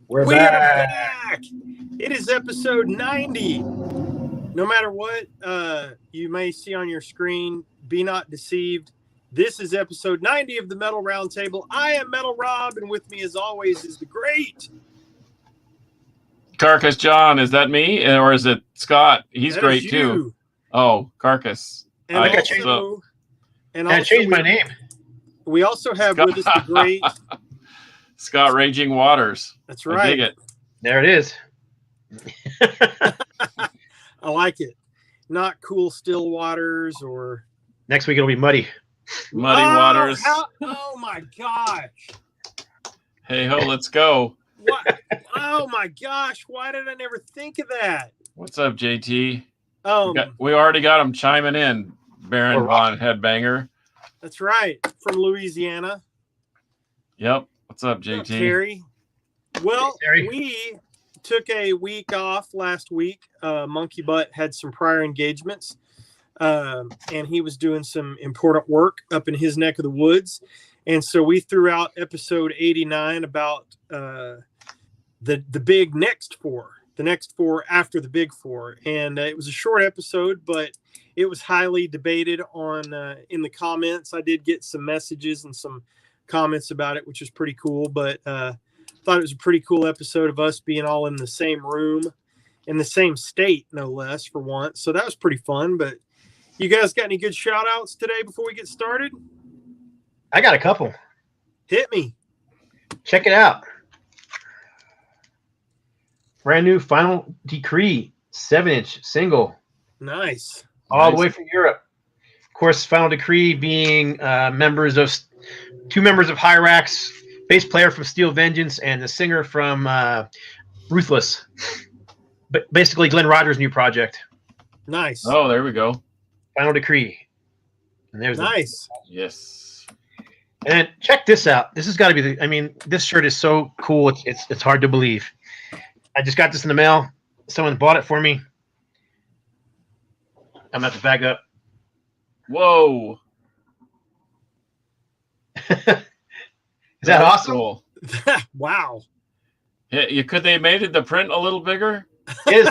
We're We back. are back. It is episode 90. No matter what you may see on your screen, be not deceived. This is episode 90 of the Metal Roundtable. I am Metal Rob, and with me, as always, is the great Carcass John. Is that me, or is it Scott? He's that great is too. you. Oh, Carcass. And I got also, I changed my name. We also have Scott. with us the great Scott Raging Waters. That's I right. dig it. There it is. I like it. Not Cool Still Waters or Next week it'll be Muddy. Muddy Waters. Oh my gosh. Hey ho, let's go. What? Oh my gosh. Why did I never think of that? What's up, JT? Um, We already got him chiming in. Baron Von Headbanger. That's right. From Louisiana. Yep. What's up, JT? Terry. Well, Terry. we took a week off last week. Monkey Butt had some prior engagements, and he was doing some important work up in his neck of the woods. And so we threw out episode 89 about the big next four, the next four after the big four. And it was a short episode, but it was highly debated on in the comments. I did get some messages and some comments about it, which is pretty cool. But thought it was a pretty cool episode of us being all in the same room, in the same state, no less, for once. So that was pretty fun. But you guys got any good shout outs today before we get started? I got a couple. Hit me. Check it out. Brand new Final Decree 7-inch single. Nice. All the way from Europe. Of course, Final Decree being two members of Hyrax, bass player from Steel Vengeance, and the singer from Ruthless. But basically, Glenn Rogers' new project. Nice. Oh, there we go. Final Decree. And there's Nice. Yes. And then check this out. This has got to be this shirt is so cool. It's hard to believe. I just got this in the mail. Someone bought it for me. I'm at the bag up. Whoa. Is that awesome? Cool. Wow. Yeah, could they have made the print a little bigger? It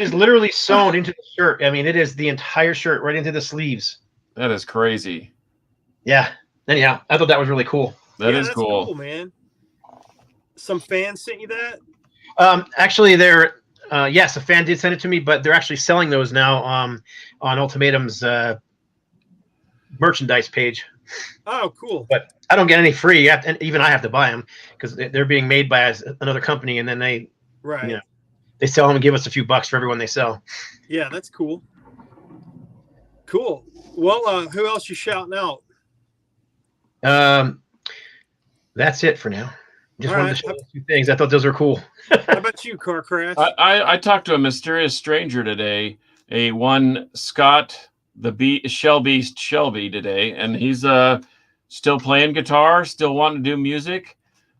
is literally sewn into the shirt. I mean, it is the entire shirt right into the sleeves. That is crazy. Yeah. Anyhow, I thought that was really cool. That's that's cool. man. Some fans sent you that? Actually, yes, a fan did send it to me, but they're actually selling those now on Ultimatum's merchandise page. Oh, cool. But I don't get any free, and even I have to buy them because they're being made by another company, and then they sell them and give us a few bucks for everyone they sell. Yeah, that's cool. Cool. Well, who else you shouting out? That's it for now. Just All wanted right. to show you a few things. I thought those were cool. How about you, Car Crash? I talked to a mysterious stranger today, one Scott Shell Beast Shelby today, and he's still playing guitar, still wanting to do music.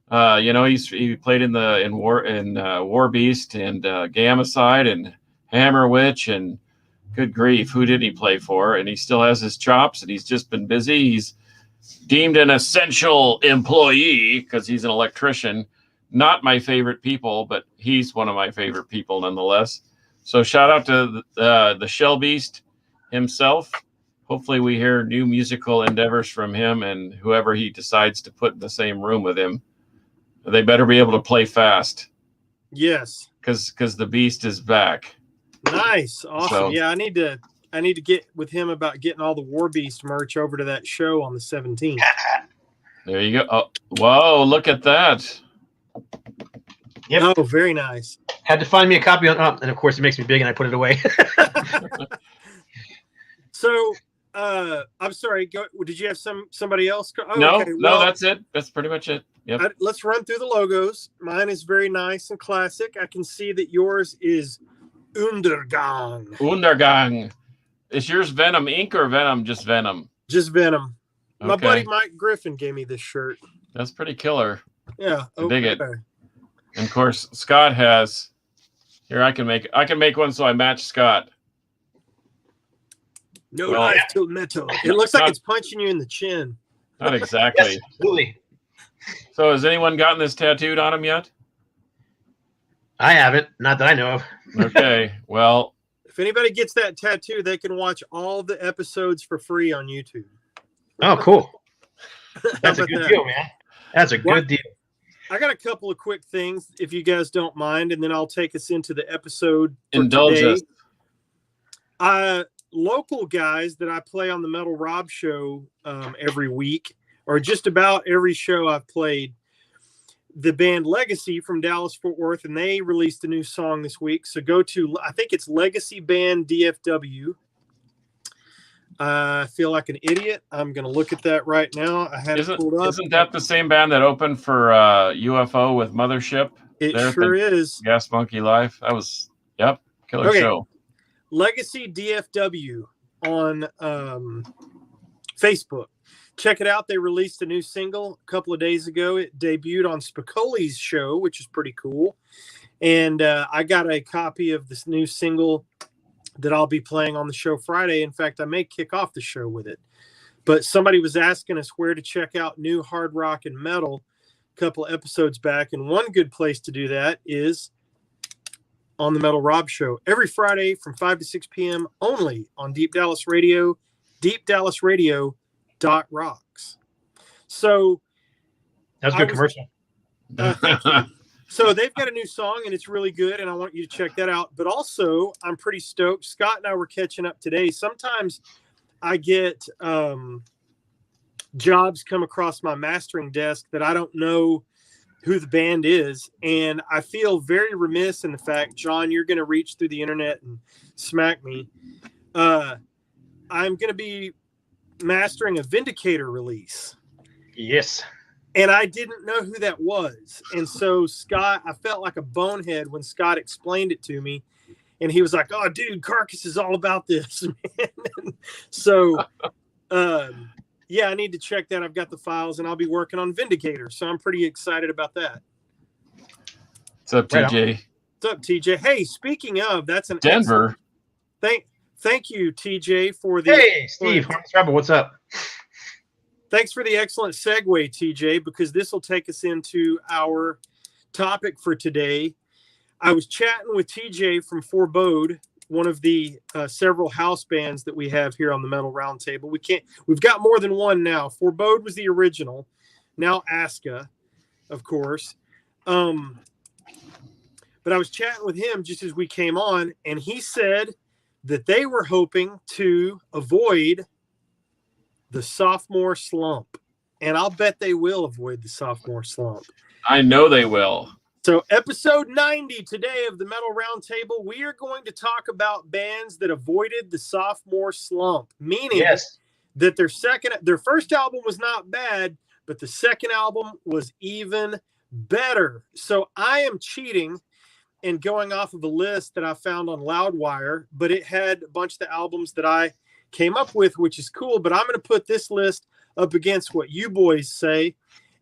He played in War Beast and Gamacide and Hammer Witch, and good grief, who did he play for? And he still has his chops, and he's just been busy. He's deemed an essential employee because he's an electrician. Not my favorite people, but he's one of my favorite people nonetheless. So shout out to the Shell Beast himself. Hopefully we hear new musical endeavors from him and whoever he decides to put in the same room with him. They better be able to play fast. Yes. Because the Beast is back. Nice. Awesome. So, yeah, I need to get with him about getting all the War Beast merch over to that show on the 17th. There you go. Oh, whoa, look at that. Yep. Oh, very nice. Had to find me a copy and of course it makes me big and I put it away. So, I'm sorry. Did you have somebody else? Oh, No, okay. Well, that's it. That's pretty much it. Yep. Let's run through the logos. Mine is very nice and classic. I can see that yours is Undergang. Undergang. Is yours Venom Ink or Venom just Venom? Just Venom. My Okay. buddy Mike Griffin gave me this shirt. That's pretty killer. Yeah. I dig it. And of course, Scott has. Here, I can make one so I match Scott. No Well, life till metal. It looks like it's punching you in the chin. Not exactly. Yes, absolutely. So has anyone gotten this tattooed on him yet? I haven't, not that I know of. Okay, well, If anybody gets that tattoo, they can watch all the episodes for free on YouTube. Oh, cool. That's How a about good that? deal, man. That's a Well, good deal. I got a couple of quick things, if you guys don't mind, and then I'll take us into the episode for indulge today. us. Local guys that I play on the Metal Rob show every week, or just about every show I've played, the band Legacy from Dallas Fort Worth, and they released a new song this week. So go to, I think it's Legacy Band DFW. I feel like an idiot. I'm going to look at that right now. I had it pulled up. Isn't that the same band that opened for UFO with Mothership? It sure is. Gas Monkey Live. That was, yep, killer show. Legacy DFW on Facebook. Check it out. They released a new single a couple of days ago. It debuted on Spicoli's show, which is pretty cool. And I got a copy of this new single that I'll be playing on the show Friday. In fact, I may kick off the show with it. But somebody was asking us where to check out new hard rock and metal a couple of episodes back. And one good place to do that is on the Metal Rob Show every Friday from 5 to 6 p.m. only on Deep Dallas Radio, deepdallasradio.rocks. So that's a good commercial. Thank you. So they've got a new song and it's really good, and I want you to check that out. But also, I'm pretty stoked. Scott and I were catching up today. Sometimes I get jobs come across my mastering desk that I don't know who the band is, and I feel very remiss in the fact, John, you're going to reach through the internet and smack me. I'm going to be mastering a Vindicator release. Yes. And I didn't know who that was. And so Scott, I felt like a bonehead when Scott explained it to me. And he was like, oh, dude, Carcass is all about this, man. So, yeah, I need to check that. I've got the files, and I'll be working on Vindicator. So I'm pretty excited about that. What's up, TJ? What's up, TJ? Hey, speaking of, that's an Denver. Thank you, TJ, for the... Hey, Steve. What's up? Thanks for the excellent segue, TJ, because this will take us into our topic for today. I was chatting with TJ from Forebode, one of the several house bands that we have here on the Metal Roundtable. We've got more than one now. Forebode was the original, now Aska, of course. But I was chatting with him just as we came on, and he said that they were hoping to avoid the sophomore slump. And I'll bet they will avoid the sophomore slump. I know they will. So episode 90 today of the Metal Roundtable, we are going to talk about bands that avoided the sophomore slump, meaning that their first album was not bad, but the second album was even better. So I am cheating and going off of a list that I found on Loudwire, but it had a bunch of the albums that I came up with, which is cool. But I'm going to put this list up against what you boys say,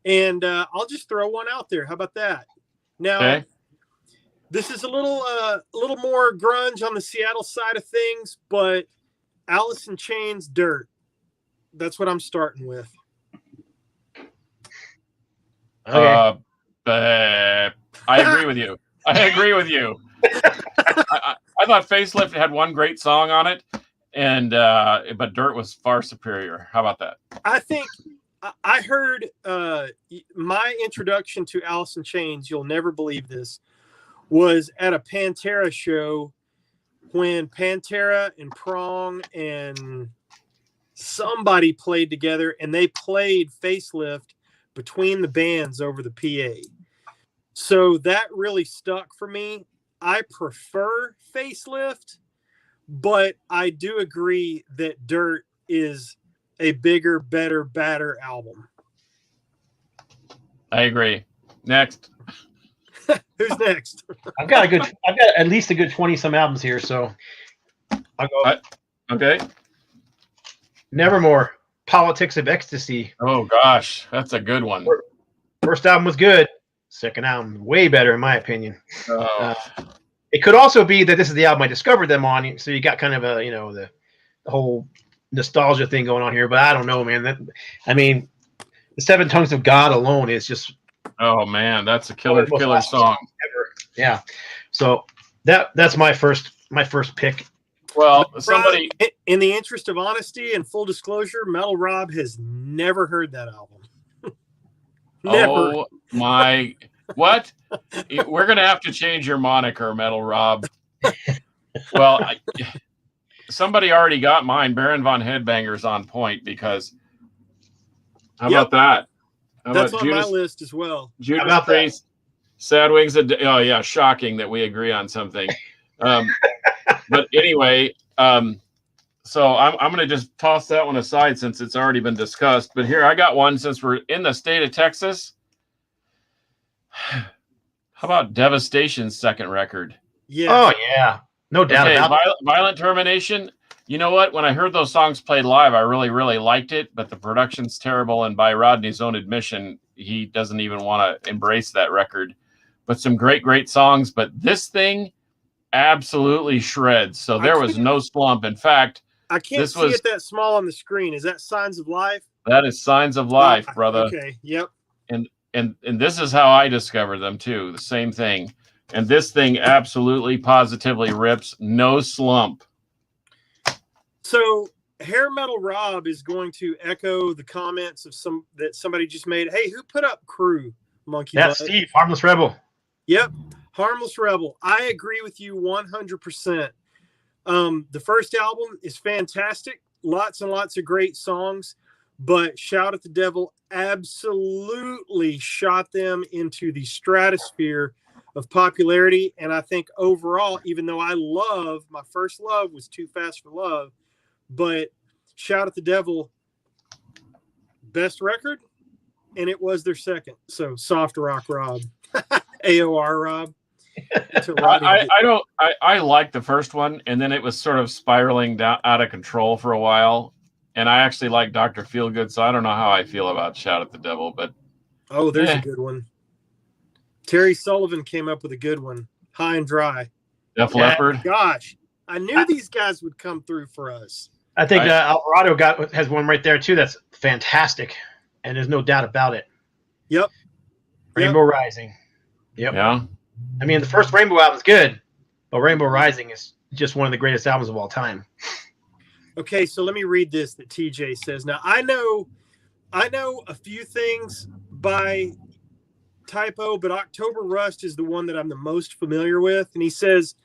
and I'll just throw one out there. How about that? Now, This is a little more grunge on the Seattle side of things, but Alice in Chains, Dirt. That's what I'm starting with. Okay. I agree with you. I thought Facelift had one great song on it, and but Dirt was far superior. How about that? I think I heard my introduction to Alice in Chains, you'll never believe this, was at a Pantera show when Pantera and Prong and somebody played together, and they played Facelift between the bands over the PA. So that really stuck for me. I prefer Facelift, but I do agree that Dirt is a bigger, better, badder album. I agree. Next. Who's next? I've got at least a good 20 some albums here, so I'll go. Okay. Nevermore, Politics of Ecstasy. Oh gosh, that's a good one. First album was good. Second album, way better in my opinion. It could also be that this is the album I discovered them on, so you got kind of a the whole nostalgia thing going on here. But I don't know, man. The Seven Tongues of God alone is just. Oh man, that's a killer song. Yeah. So that's my first pick. Well, Rob, somebody. in the interest of honesty and full disclosure, Metal Rob has never heard that album. Never. Oh my! What? We're gonna have to change your moniker, Metal Rob. Well, somebody already got mine. Baron von Headbanger's on point because. How Yep. about that? How That's about on Judas? my list as well. Judas about Priest, Sad Wings. Oh yeah, shocking that we agree on something. But anyway, so I'm going to just toss that one aside since it's already been discussed. But here I got one since we're in the state of Texas. How about Devastation's second record? Yeah. Oh yeah, no doubt Okay, about it. Violent Termination. You know what? When I heard those songs played live, I really, really liked it. But the production's terrible, and by Rodney's own admission, he doesn't even want to embrace that record. But some great, great songs. But this thing absolutely shreds. So there was no slump. In fact, I can't see it that small on the screen. Is that Signs of Life? That is Signs of Life, brother. Okay. Yep. And this is how I discovered them too. The same thing. And this thing absolutely positively rips. No slump. So Hair Metal Rob is going to echo the comments of somebody just made. Hey, who put up Crew, Monkey That's Butt? Steve, Harmless Rebel. Yep. Harmless Rebel. I agree with you 100%. The first album is fantastic. Lots and lots of great songs, but Shout at the Devil absolutely shot them into the stratosphere of popularity. And I think overall, even though my first love was Too Fast for Love, but Shout at the Devil, best record, and it was their second. So Soft Rock Rob, AOR Rob. I liked the first one, and then it was sort of spiraling down out of control for a while. And I actually like Dr. Feelgood, so I don't know how I feel about Shout at the Devil, but there's a good one. Terry Sullivan came up with a good one. High and Dry. Def Leppard. Gosh, I knew these guys would come through for us. I think Alvarado has one right there too. That's fantastic, and there's no doubt about it. Yep. Rainbow Rising. Yep. Yeah. I mean, the first Rainbow album's good, but Rainbow Rising is just one of the greatest albums of all time. Okay, so let me read this that TJ says. Now, I know a few things by Typo, but October Rust is the one that I'm the most familiar with. And he says,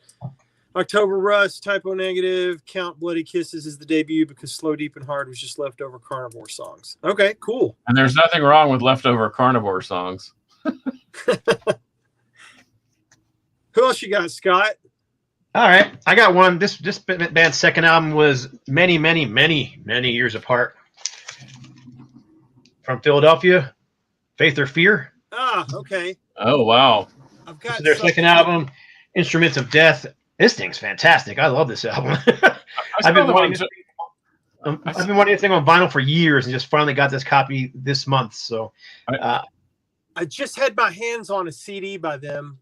October Rust, Typo Negative, Count Bloody Kisses is the debut because Slow, Deep, and Hard was just leftover Carnivore songs. Okay, cool. And there's nothing wrong with leftover Carnivore songs. Who else you got, Scott? All right, I got one. This band's second album was many, many, many, many years apart. From Philadelphia, Faith or Fear. Ah, okay. Oh, wow. I've got their second album, Instruments of Death. This thing's fantastic. I love this album. I've been wanting this thing on vinyl for years and just finally got this copy this month. So I just had my hands on a CD by them,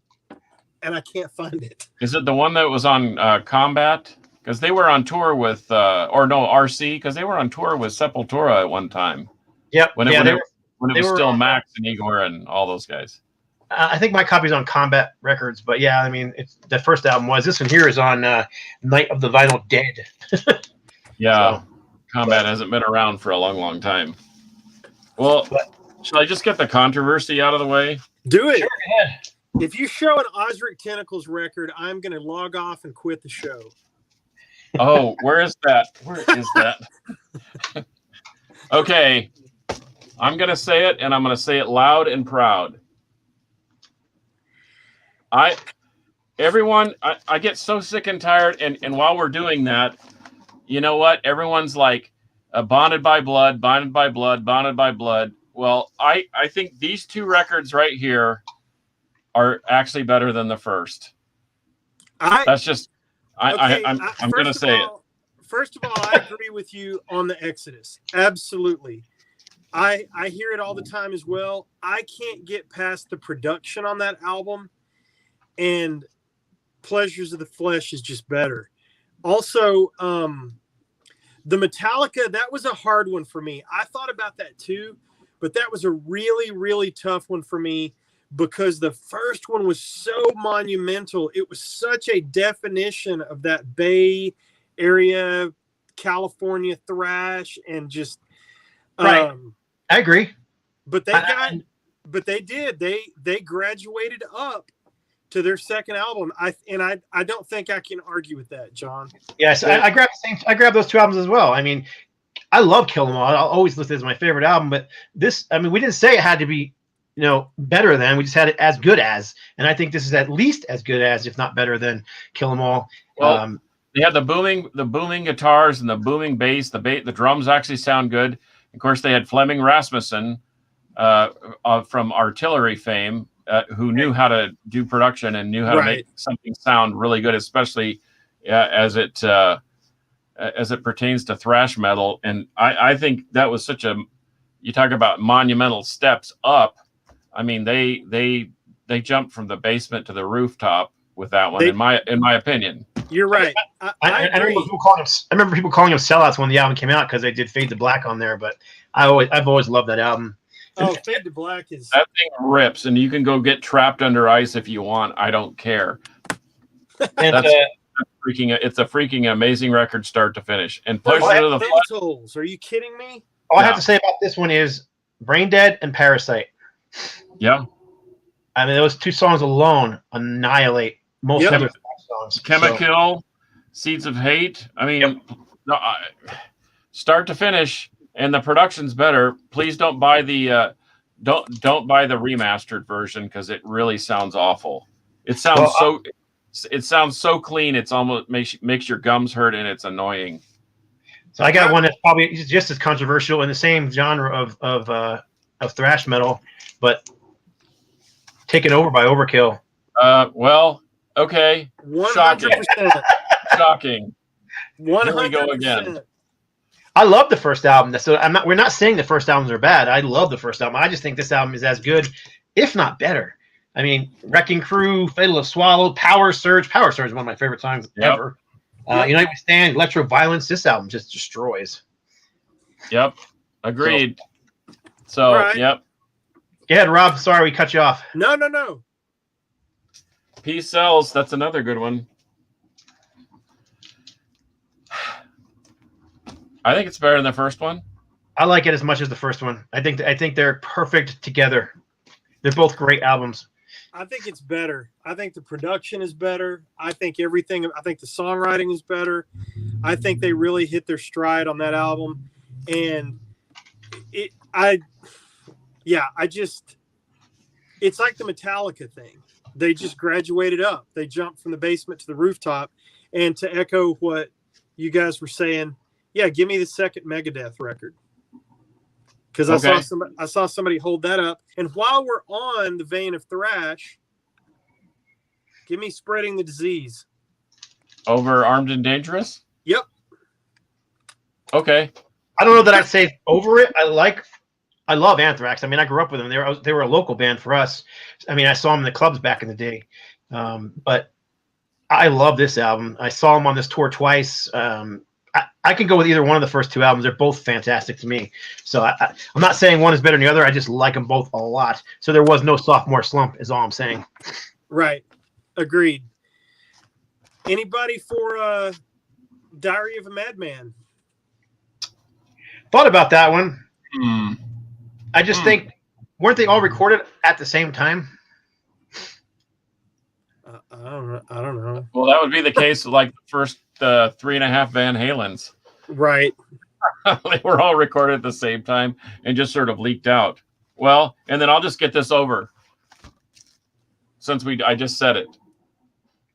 and I can't find it. Is it the one that was on Combat? Because they were on tour with, RC, because they were on tour with Sepultura at one time. Yep. When it was still Max and Igor and all those guys. I think my copy's on Combat Records, but yeah, I mean, the first album was. This one here is on Night of the Vinyl Dead. Yeah, Combat hasn't been around for a long, long time. Well, shall I just get the controversy out of the way? Do it. Sure, go ahead. If you show an Osric Tentacles record, I'm going to log off and quit the show. Oh, where is that? Where is that? Okay, I'm going to say it, and I'm going to say it loud and proud. I get so sick and tired, and while we're doing that, you know what? Everyone's like, bonded by blood, bonded by blood, bonded by blood. Well, I think these two records right here are actually better than the first. I'm going to say it. First of all, I agree with you on the Exodus. Absolutely. I hear it all the time as well. I can't get past the production on that album, and Pleasures of the Flesh is just better. Also, the Metallica, that was a hard one for me. I thought about that too, but that was a really, really tough one for me because the first one was so monumental. It was such a definition of that Bay Area, California thrash, and just Right. I agree. But they graduated up to their second album. I don't think I can argue with that, John. Yes, I grabbed those two albums as well. I mean, I love Kill 'Em All. I'll always list it as my favorite album, but this, I mean, we didn't say it had to be, better than. We just had it as good as, and I think this is at least as good as, if not better than, Kill 'Em All. Well, they had the booming guitars and the booming bass. The drums actually sound good. Of course, they had Fleming Rasmussen from Artillery fame, who knew how to do production and knew how to make something sound really good, especially as it pertains to thrash metal. And I think that was you talk about monumental steps up. I mean, they jumped from the basement to the rooftop with that one, in my opinion. You're right. I remember people calling them sellouts when the album came out because they did Fade to Black on there. But I've always loved that album. Oh, Fade to Black is that thing rips, and you can go get trapped under ice if you want. I don't care. And it's a freaking amazing record, start to finish, and push it to the front. Are you kidding me? All I have to say about this one is Brain Dead and Parasite. Yeah. I mean, those two songs alone annihilate most other songs. Chemical, Seeds of Hate. I mean, start to finish. And the production's better. Please don't buy the don't buy the remastered version because it really sounds awful. It sounds so clean. It's almost makes your gums hurt and it's annoying. So I got one that's probably just as controversial in the same genre of thrash metal, but taken over by Overkill. Well, okay. 100%. Shocking. 100%. Here we go again. I love the first album. So we're not saying the first albums are bad. I love the first album. I just think this album is as good, if not better. I mean, Wrecking Crew, Fatal to Swallow, Power Surge. Power Surge is one of my favorite songs ever. United We Stand, Electro Violence. This album just destroys. Yep. Agreed. So yep. Go ahead, Rob. Sorry we cut you off. No. Peace Sells. That's another good one. I think it's better than the first one. I like it as much as the first one. I think they're perfect together. They're both great albums. I think it's better. I think the production is better. I think the songwriting is better. I think they really hit their stride on that album. And it's like the Metallica thing. They just graduated up. They jumped from the basement to the rooftop. And to echo what you guys were saying, yeah, give me the second Megadeth record. Because I saw somebody hold that up. And while we're on the vein of thrash, give me Spreading the Disease. Over Armed and Dangerous? Yep. Okay. I don't know that I'd say over it. I love Anthrax. I mean, I grew up with them. They were a local band for us. I mean, I saw them in the clubs back in the day. But I love this album. I saw them on this tour twice. I can go with either one of the first two albums. They're both fantastic to me. So I'm not saying one is better than the other. I just like them both a lot. So there was no sophomore slump is all I'm saying. Right. Agreed. Anybody for Diary of a Madman? Thought about that one. I just think, weren't they all recorded at the same time? I don't know. Well, that would be the case of like the first 3.5 Van Halens. Right. They were all recorded at the same time and just sort of leaked out. Well, and then I'll just get this over. Since I just said it.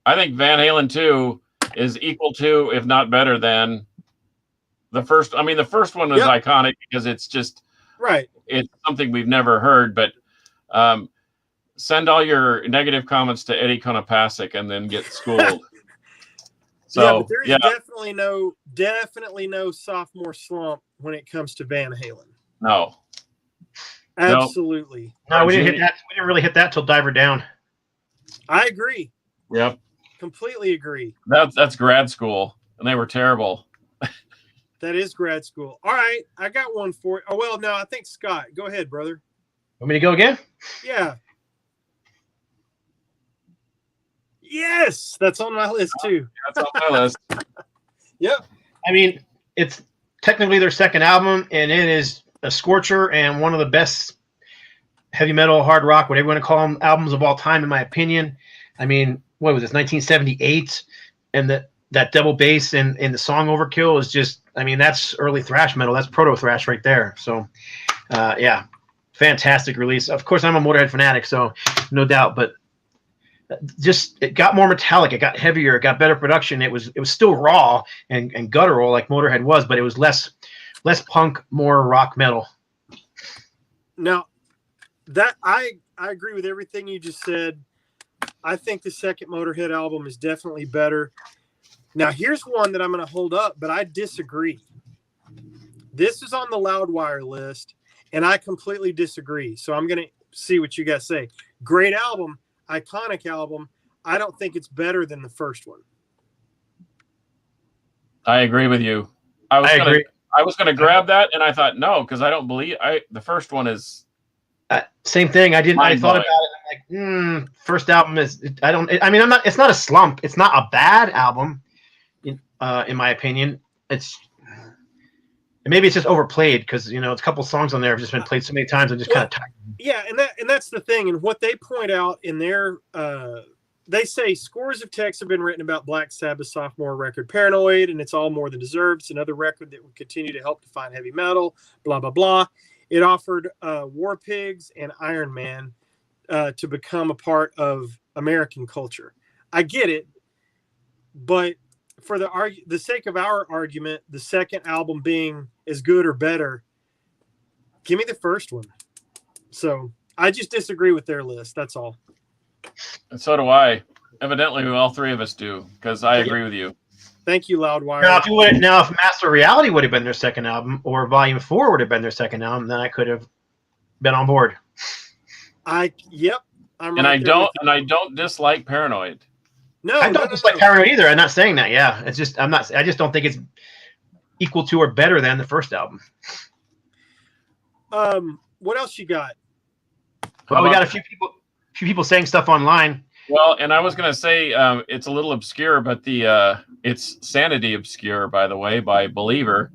I think Van Halen 2 is equal to, if not better than, the first. I mean, the first one was iconic because it's just it's something we've never heard. But send all your negative comments to Eddie Konopasek and then get schooled. So but there is definitely no sophomore slump when it comes to Van Halen. No. Absolutely. No, we didn't hit that. We didn't really hit that till Diver Down. I agree. Yep. Completely agree. That's grad school, and they were terrible. That is grad school. All right, I got one for you. Oh well, no, I think Scott. Go ahead, brother. Want me to go again? Yeah. Yes, that's on my list too. That's on my list. Yep. I mean, it's technically their second album, and it is a scorcher and one of the best heavy metal, hard rock, whatever you want to call them, albums of all time, in my opinion. I mean, what was this, 1978? And that double bass and the song Overkill is just, I mean, that's early thrash metal. That's proto thrash right there. So, yeah, fantastic release. Of course, I'm a Motorhead fanatic, so no doubt, but just it got more metallic, it got heavier, it got better production. It was still raw and guttural like Motorhead was, but it was less punk, more rock metal. Now, that I agree with everything you just said. I think the second Motorhead album is definitely better. Now, here's one that I'm going to hold up, but I disagree. This is on the Loudwire list, and I completely disagree. So I'm going to see what you guys say. Great album, iconic album. I don't think it's better than the first one. I agree with you. I was going to grab that, and I thought no, because I don't believe the first one is. Same thing. I thought about it. I'm like, first album is. I mean, I'm not. It's not a slump. It's not a bad album, in my opinion. Maybe it's just overplayed because it's a couple songs on there have just been played so many times. I'm just kind of tired. Yeah, and that's the thing. And what they point out in their, they say scores of texts have been written about Black Sabbath's sophomore record, Paranoid, and it's all more than deserved. It's another record that would continue to help define heavy metal. Blah blah blah. It offered War Pigs and Iron Man to become a part of American culture. I get it, but for the sake of our argument, the second album being as good or better, give me the first one. So I just disagree with their list. That's all. And so do I. Evidently, all three of us do, because I agree with you. Thank you, Loudwire. Now, if Master Reality would have been their second album, or Volume 4 would have been their second album, then I could have been on board. I don't dislike Paranoid. No, I don't dislike Paranoid either. I'm not saying that. Yeah, it's just I just don't think it's equal to or better than the first album. What else you got? Well, we got a few people saying stuff online. Well, and I was going to say it's a little obscure, but it's Sanity Obscure, by the way, by Believer.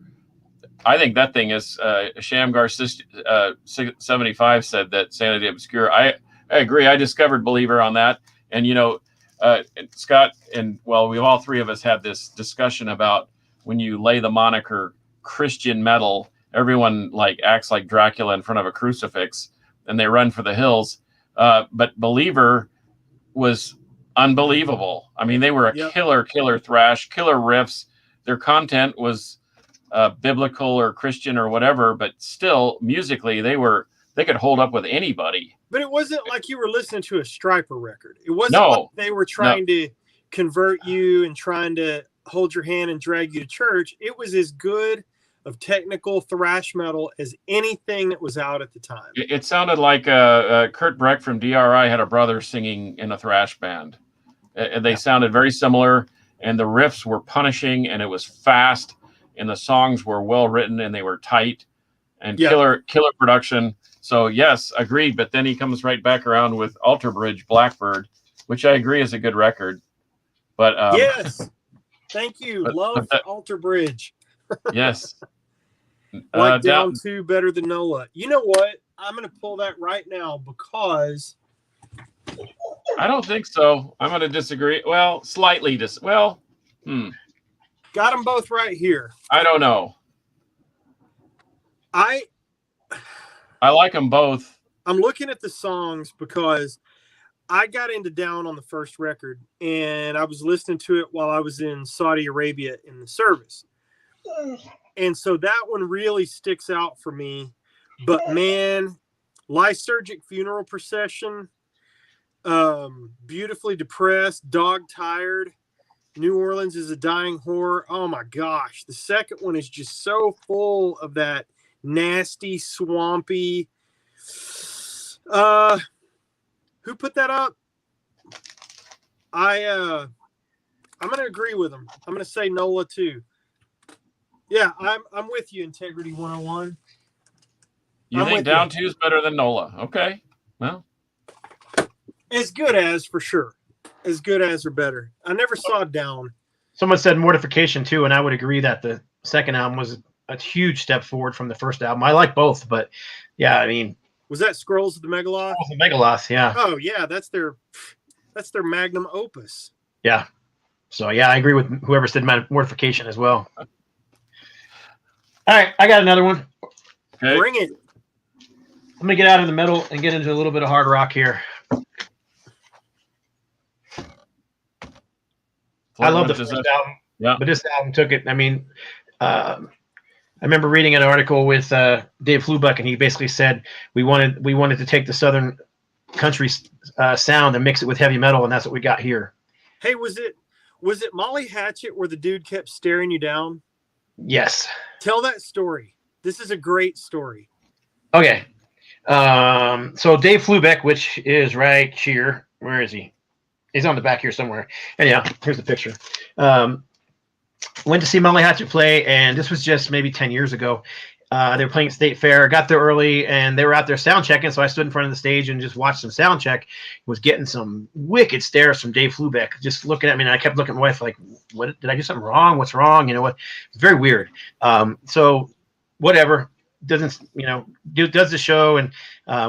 I think that thing is Shamgar 75 said that Sanity Obscure. I agree. I discovered Believer on that, and Scott and we all three of us had this discussion about when you lay the moniker Christian metal, everyone acts like Dracula in front of a crucifix, and they run for the hills. But Believer was unbelievable. I mean, they were a killer thrash, killer riffs. Their content was biblical or Christian or whatever, but still musically they could hold up with anybody. But it wasn't like you were listening to a Stryper record. It wasn't like they were trying to convert you and trying to hold your hand and drag you to church. It was as good of technical thrash metal as anything that was out at the time. It sounded like Kurt Breck from DRI had a brother singing in a thrash band. They sounded very similar, and the riffs were punishing, and it was fast, and the songs were well written, and they were tight, and killer production. So yes, agreed. But then he comes right back around with Alter Bridge Blackbird, which I agree is a good record. But yes, thank you. Love Alter Bridge. Yes. Down 2 better than NOLA. You know what? I'm going to pull that right now because I don't think so. I'm going to disagree. Well, slightly. Got them both right here. I don't know. I like them both. I'm looking at the songs because I got into Down on the first record, and I was listening to it while I was in Saudi Arabia in the service. And so that one really sticks out for me. But man, Lysergic Funeral Procession, Beautifully Depressed, Dog Tired, New Orleans is a Dying Whore. Oh my gosh. The second one is just so full of that nasty, swampy. Who put that up? I'm going to agree with them. I'm going to say NOLA too. Yeah, I'm with you, Integrity 101. You think Down 2 is better than NOLA? Okay. Well, as good as, for sure. as good as or better. I never saw Down. Someone said Mortification too, and I would agree that the second album was a huge step forward from the first album. I like both, but yeah, I mean, was that Scrolls of the Megaloth? Scrolls of the Megaloth, yeah. Oh yeah, that's their magnum opus. Yeah. So yeah, I agree with whoever said Mortification as well. All right, I got another one. Okay. Bring it. I'm gonna get out of the metal and get into a little bit of hard rock here. I love the first album, yeah, but this album took it. I mean, I remember reading an article with Dave Flubeck, and he basically said we wanted to take the Southern country sound and mix it with heavy metal, and that's what we got here. Hey, was it Molly Hatchet where the dude kept staring you down? Yes. Tell that story. This is a great story. Okay. So Dave Flubeck, which is right here. Where is he? He's on the back here somewhere. Anyhow, here's the picture. Went to see Molly Hatchet play, and this was just maybe 10 years ago. They were playing at State Fair, got there early, and they were out there sound checking, so I stood in front of the stage and just watched them sound check. Was getting some wicked stares from Dave Flubeck, just looking at me, and I kept looking at my wife like, what, did I do something wrong? What's wrong? You know what? It's very weird. So whatever. Does the show, and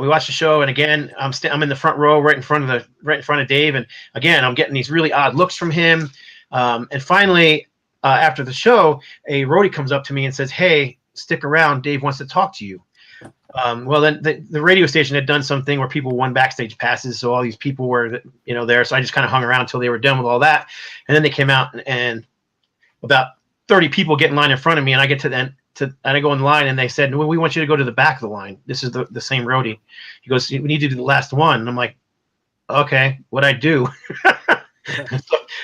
we watch the show, and again I'm in the front row right in front of Dave, and again I'm getting these really odd looks from him, and finally after the show a roadie comes up to me and says, "Hey, stick around, Dave wants to talk to you." Well, then the radio station had done something where people won backstage passes, so all these people were there, so I just kind of hung around until they were done with all that, and then they came out, and about 30 people get in line in front of me, and I get to the end. And I go in line, and they said, "Well, we want you to go to the back of the line." This is the same roadie. He goes, "We need to do the last one." And I'm like, "Okay, what'd I do?"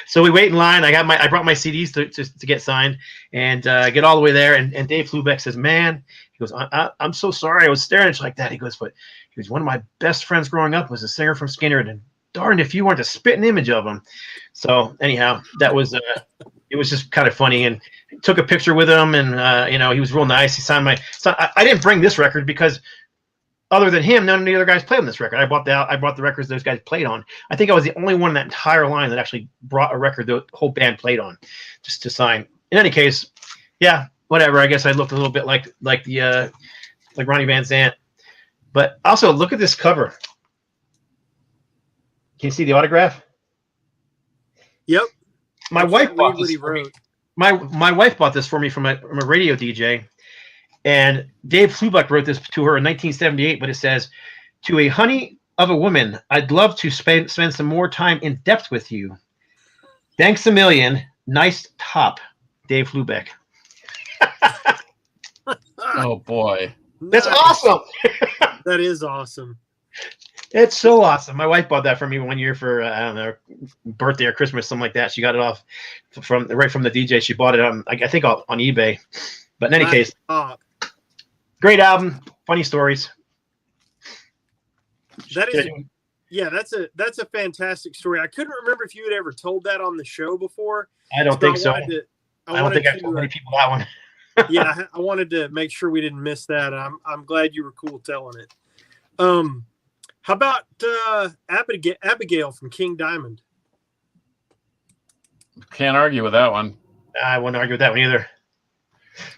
So we wait in line. I brought my CDs to get signed, and get all the way there. And Dave Flubeck says, "Man," he goes, "I'm so sorry I was staring at you like that." He goes, "But he was one of my best friends growing up was a singer from Skinner, and darned if you weren't a spitting image of him." So anyhow, that was it was just kind of funny, and took a picture with him, and he was real nice. He signed my. I didn't bring this record because other than him, none of the other guys played on this record. I brought the records those guys played on. I think I was the only one in that entire line that actually brought a record the whole band played on, just to sign. In any case, yeah, whatever. I guess I looked a little bit like Ronnie Van Zant, but also look at this cover. Can you see the autograph? Yep. My wife bought this for me. My wife bought this for me from a radio DJ, and Dave Flubeck wrote this to her in 1978. But it says, "To a honey of a woman, I'd love to spend some more time in depth with you. Thanks a million. Nice top, Dave Flubeck." Oh boy, that's awesome. That is awesome. It's so awesome. My wife bought that for me one year for I don't know, birthday or Christmas, something like that. She got it off from the DJ. She bought it on I think on eBay. But in any case, great album, funny stories. That's a fantastic story. I couldn't remember if you had ever told that on the show before. I don't think so. I don't think I've told many people that one. Yeah, I wanted to make sure we didn't miss that. I'm glad you were cool telling it. How about Abigail from King Diamond? Can't argue with that one. I won't argue with that one either.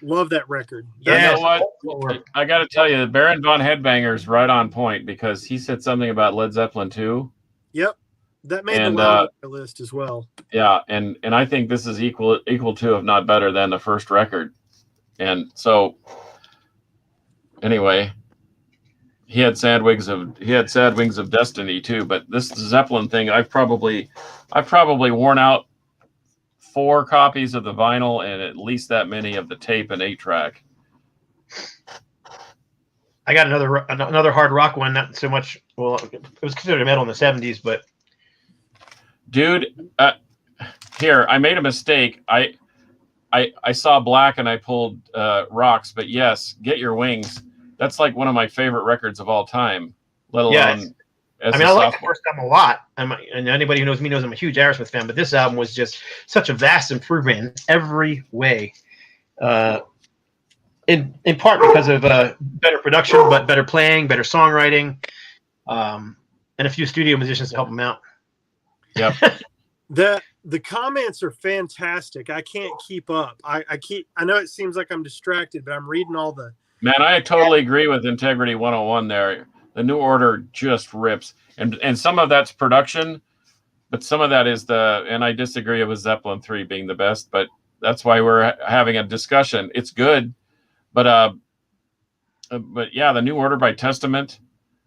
Love that record. Yeah, you know what? I got to tell you, Baron von Headbanger's right on point, because he said something about Led Zeppelin 2. Yep, that made the list as well. Yeah, and I think this is equal to, if not better than, the first record. And so, anyway. He had Sad Wings of Destiny too, but this Zeppelin thing, I've probably worn out 4 copies of the vinyl and at least that many of the tape and 8-track. I got another hard rock one, not so much. Well, it was considered metal in the 70s, but dude, here I made a mistake. I saw Black and I pulled Rocks, but yes, Get Your Wings. That's like one of my favorite records of all time, let alone. I like the first album a lot. And anybody who knows me knows I'm a huge Aerosmith fan, but this album was just such a vast improvement in every way. In part because of better production, but better playing, better songwriting, and a few studio musicians to help them out. Yep. The comments are fantastic. I can't keep up. I know it seems like I'm distracted, but I'm reading all the. Man, I totally agree with Integrity 101 there. The New Order just rips. And some of that's production, but some of that is and I disagree with Zeppelin 3 being the best, but that's why we're having a discussion. It's good, but yeah, the New Order by Testament.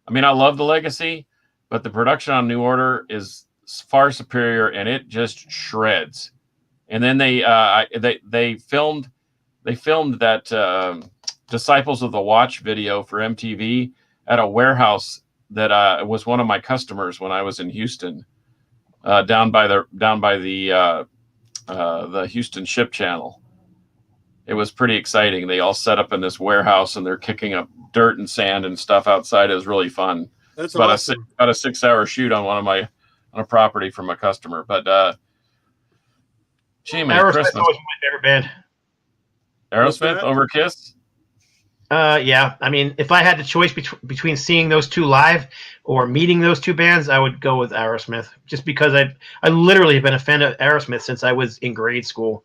I mean, I love the Legacy, but the production on New Order is far superior, and it just shreds. And then they filmed that Disciples of the Watch video for MTV at a warehouse that was one of my customers when I was in Houston, down by the Houston Ship Channel. It was pretty exciting. They all set up in this warehouse and they're kicking up dirt and sand and stuff outside. It was really fun. That's about awesome. About a 6-hour shoot on a property from a customer. But gee, man, Aerosmith Christmas. always my favorite band. Aerosmith over Kiss? Yeah. I mean, if I had the choice between seeing those two live or meeting those two bands, I would go with Aerosmith, just because I literally have been a fan of Aerosmith since I was in grade school.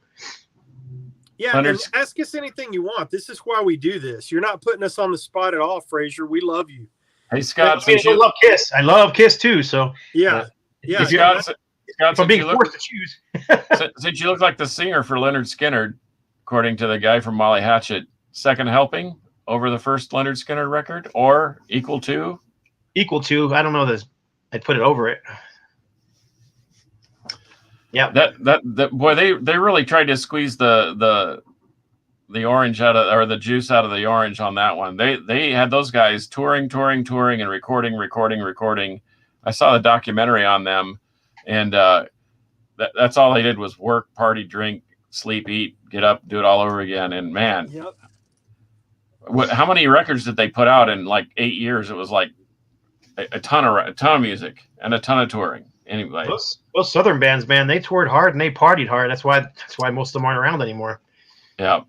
Yeah, and ask us anything you want. This is why we do this. You're not putting us on the spot at all, Fraser. We love you. Hey, Scott, I love Kiss. I love Kiss too. So yeah. Scott, if I'm being forced to choose, since you look like the singer for Leonard Skinner, according to the guy from Molly Hatchet, second helping over the first Leonard Skinner record, or equal to? Equal to. I don't know this. I'd put it over it. Yeah. That boy, they really tried to squeeze the orange out of, or the juice out of the orange on that one. They had those guys touring and recording. I saw the documentary on them, and that's all they did was work, party, drink, sleep, eat, get up, do it all over again. And man, yep. How many records did they put out in like 8 years? It was like a ton of music and a ton of touring. Anyway, those Southern bands, man, they toured hard and they partied hard. That's why most of them aren't around anymore. Yeah.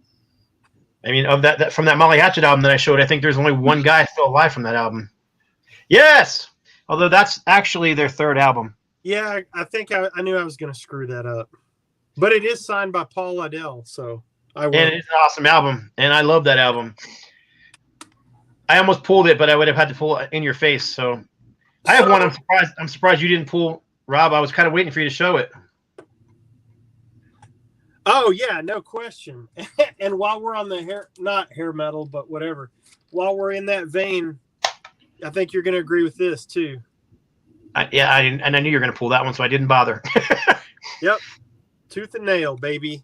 I mean, of that from that Molly Hatchet album that I showed, I think there's only one guy still alive from that album. Yes, although that's actually their third album. Yeah, I think I knew I was going to screw that up, but it is signed by Paul Liddell, so I will. And it's an awesome album, and I love that album. I almost pulled it, but I would have had to pull it In Your Face. So I have one. I'm surprised you didn't pull, Rob. I was kind of waiting for you to show it. Oh yeah, no question. And while we're on the not hair metal, but whatever, while we're in that vein, I think you're going to agree with this too. I didn't, and I knew you were going to pull that one, so I didn't bother. Yep, tooth and nail, baby.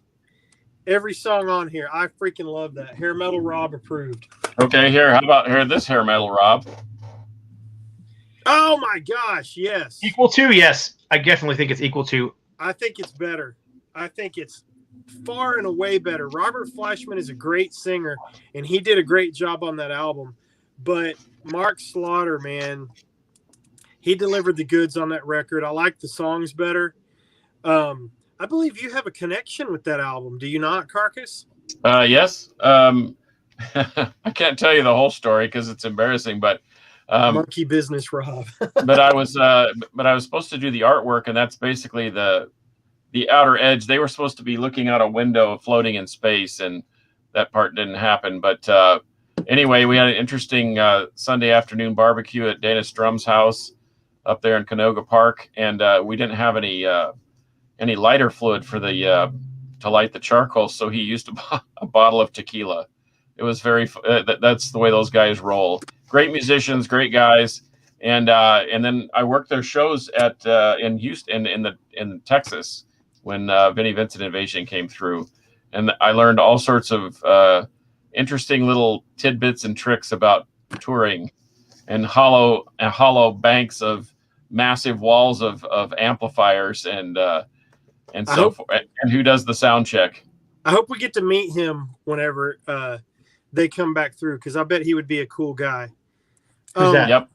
Every song on here, I freaking love that. Hair metal Rob approved. Okay, how about this hair metal Rob? Oh my gosh, yes. Equal to, yes. I definitely think it's equal to. I think it's better. I think it's far and away better. Robert Fleischman is a great singer, and he did a great job on that album. But Mark Slaughter, man, he delivered the goods on that record. I like the songs better. I believe you have a connection with that album. Do you not, Carcass? Yes. I can't tell you the whole story because it's embarrassing, but monkey business, Rob. but I was supposed to do the artwork, and that's basically the outer edge. They were supposed to be looking out a window floating in space, and that part didn't happen. But anyway, we had an interesting Sunday afternoon barbecue at Dana Strum's house up there in Canoga Park, and we didn't have any lighter fluid for the to light the charcoal, so he used a bottle of tequila. It was very that's the way those guys roll. Great musicians, great guys, and then I worked their shows at in Houston in Texas when Vinnie Vincent Invasion came through, and I learned all sorts of interesting little tidbits and tricks about touring and hollow banks of massive walls of amplifiers and so forth, and who does the sound check. I hope we get to meet him whenever they come back through, because I bet he would be a cool guy. Who's that? Yep.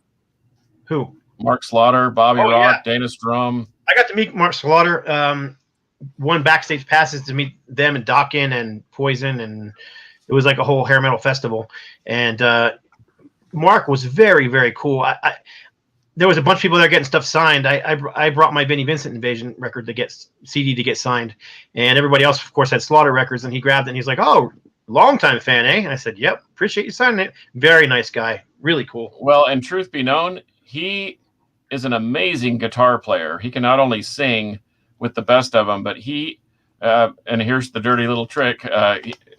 Who? Mark Slaughter, Bobby Rock, yeah. Dana Strum. I got to meet Mark Slaughter. Won backstage passes to meet them and Dokken and Poison, and it was like a whole hair metal festival. And Mark was very, very cool. there was a bunch of people that are getting stuff signed. I brought my Vinnie Vincent Invasion record to get CD to get signed, and everybody else, of course, had Slaughter records. And he grabbed it and he's like, "Oh, longtime fan, eh?" And I said, "Yep, appreciate you signing it." Very nice guy, really cool. Well, and truth be known, he is an amazing guitar player. He can not only sing with the best of them, but he and here's the dirty little trick.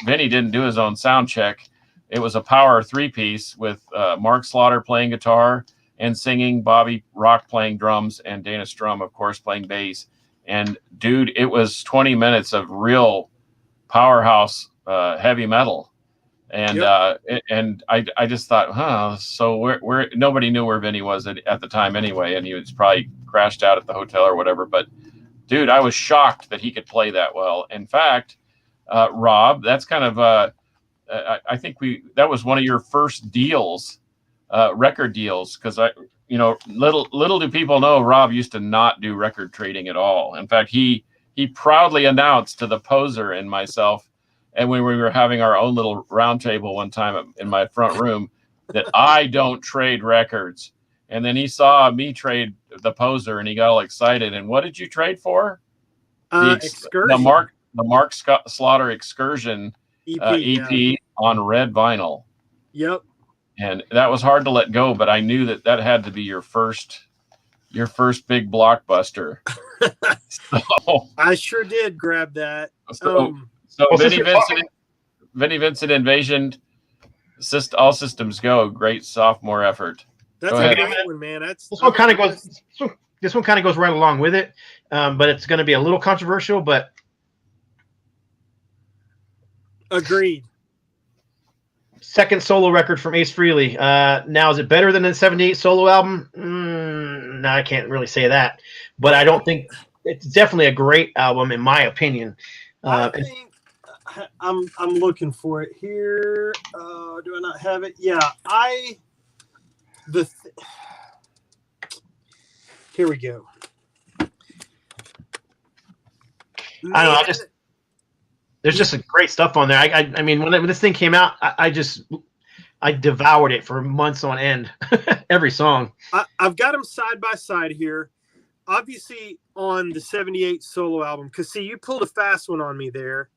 Vinny didn't do his own sound check. It was a power 3-piece with Mark Slaughter playing guitar and singing, Bobby Rock playing drums, and Dana Strum, of course, playing bass. And dude, it was 20 minutes of real powerhouse heavy metal. And and I just thought, so where nobody knew where Vinny was at the time anyway, and he was probably crashed out at the hotel or whatever. But dude, I was shocked that he could play that well. In fact, Rob, that's kind of I think that was one of your first deals, record deals, because little do people know Rob used to not do record trading at all. In fact, he proudly announced to the Poser and myself, and when we were having our own little round table one time in my front room, that I don't trade records. And then he saw me trade the Poser, and he got all excited. And what did you trade for? Excursion. The Mark Slaughter Excursion EP on red vinyl. Yep. And that was hard to let go, but I knew that had to be your first big blockbuster. So, I sure did grab that. So Vinnie Vincent Invasion, all systems go. Great sophomore effort. That's a great one, man. This one kind of goes right along with it, but it's going to be a little controversial. But agreed. Second solo record from Ace Frehley. Now, is it better than the '78 solo album? No, I can't really say that, but I don't think it's definitely a great album in my opinion. I think I'm looking for it here. Do I not have it? Yeah, here we go. I don't know. There's just some great stuff on there. I mean, when this thing came out, I devoured it for months on end. Every song. I've got them side by side here. Obviously, on the '78 solo album, because see, you pulled a fast one on me there,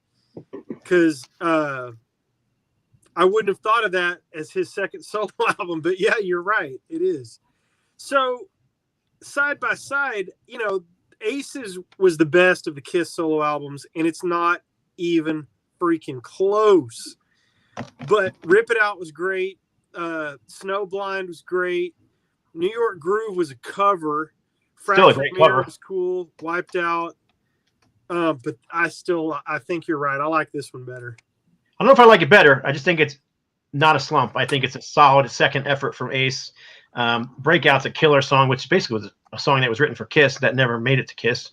because I wouldn't have thought of that as his second solo album, but yeah, you're right, it is. So side by side, Aces was the best of the Kiss solo albums, and it's not even freaking close. But Rip It Out was great. Snowblind was great. New York Groove was a cover. Still a great cover. Was cool. Wiped Out. But I think you're right. I like this one better. I don't know if I like it better. I just think it's not a slump. I think it's a solid second effort from Ace. Breakout's a killer song, which basically was a song that was written for Kiss that never made it to Kiss.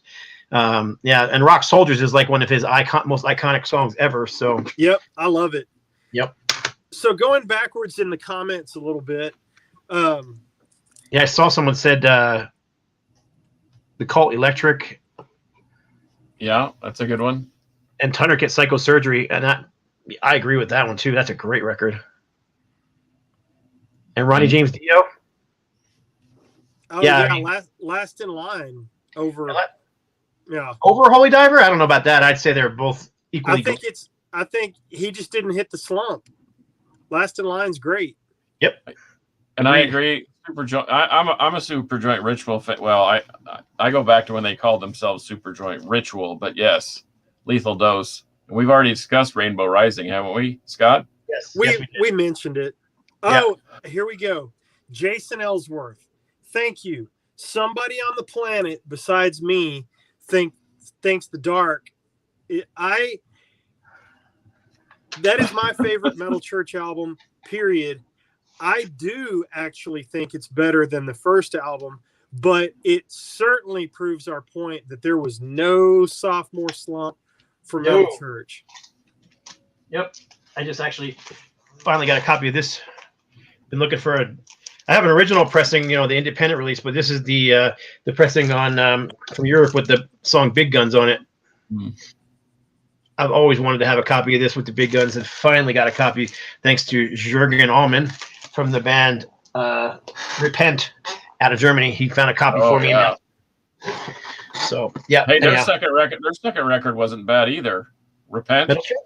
And Rock Soldiers is like one of his most iconic songs ever. So yep, I love it. Yep. So going backwards in the comments a little bit. Yeah, I saw someone said the Cult Electric. Yeah, that's a good one. And Thundercat Psychosurgery, and I agree with that one too. That's a great record. And Ronnie James Dio. Oh yeah, last in line over. Yeah, over Holy Diver. I don't know about that. I'd say they're both equally. I think he just didn't hit the slump. Last in line's great. Yep, and I agree. I'm a Super Joint Ritual fan. Well, I go back to when they called themselves Super Joint Ritual, but yes, Lethal Dose. We've already discussed Rainbow Rising, haven't we, Scott? Yes, we mentioned it. Oh, yeah. Here we go. Jason Ellsworth. Thank you. Somebody on the planet besides me thinks The Dark. That is my favorite Metal Church album, period. I do actually think it's better than the first album, but it certainly proves our point that there was no sophomore slump for Metal Church. Yep. I just actually finally got a copy of this. Been looking for I have an original pressing, the independent release, but this is the pressing on from Europe with the song Big Guns on it. I've always wanted to have a copy of this with the Big Guns, and finally got a copy thanks to Jürgen Allman from the band Repent. out of Germany. He found a copy Oh, for me. yeah. So yeah. Hey, their anyhow. second record wasn't bad either. Repent. Metal Church?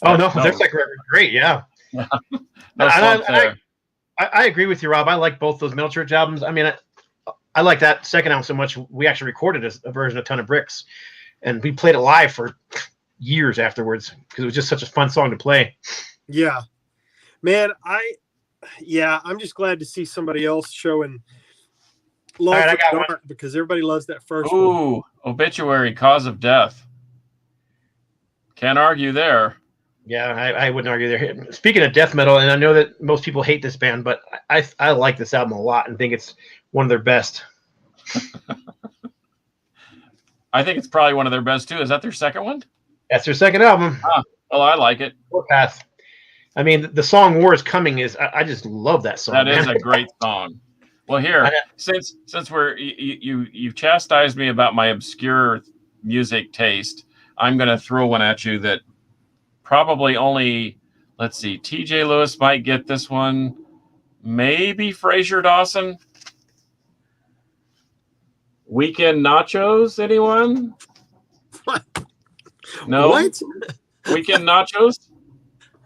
Oh no, No. their second record was great. Yeah. No slump there. I agree with you, Rob. I like both those Metal Church albums. I mean, I like that second album so much. We actually recorded a version of Ton of Bricks, and we played it live for years afterwards because it was just such a fun song to play. Yeah, man. I'm just glad to see somebody else showing love All right, I got for one. dark because everybody loves that first one. Ooh, Obituary, Cause of Death. Can't argue there. Yeah, I wouldn't argue there. Speaking of death metal, and I know that most people hate this band, but I like this album a lot and think it's one of their best. I think it's probably one of their best too. Is that their second one? That's their second album. Well, I like it. Warpath. I mean, the song "War Is Coming" is I just love that song. That is a great song. Well, here, since we're you chastised me about my obscure music taste, I'm going to throw one at you that probably only, let's see, TJ Lewis might get this one. Maybe Fraser Dawson. Weekend Nachos, anyone? No. What? Weekend Nachos?